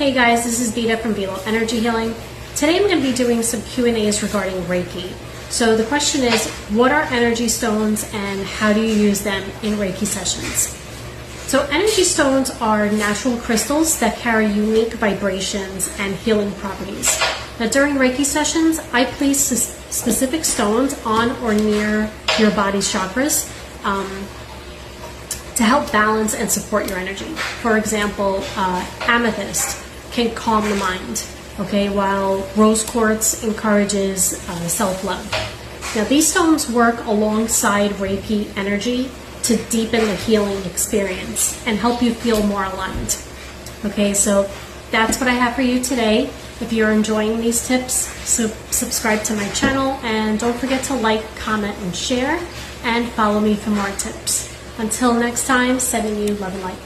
Hey guys, this is Vita from Velo Energy Healing. Today I'm going to be doing some Q&As regarding Reiki. So the question is, what are energy stones and how do you use them in Reiki sessions? So energy stones are natural crystals that carry unique vibrations and healing properties. Now during Reiki sessions, I place specific stones on or near your body's chakras to help balance and support your energy. For example, amethyst can calm the mind, okay, while rose quartz encourages self-love. Now these stones work alongside Reiki energy to deepen the healing experience and help you feel more aligned. Okay, so that's what I have for you today. If you're enjoying these tips, subscribe to my channel and don't forget to like, comment, and share, and follow me for more tips. Until next time, sending you love and light.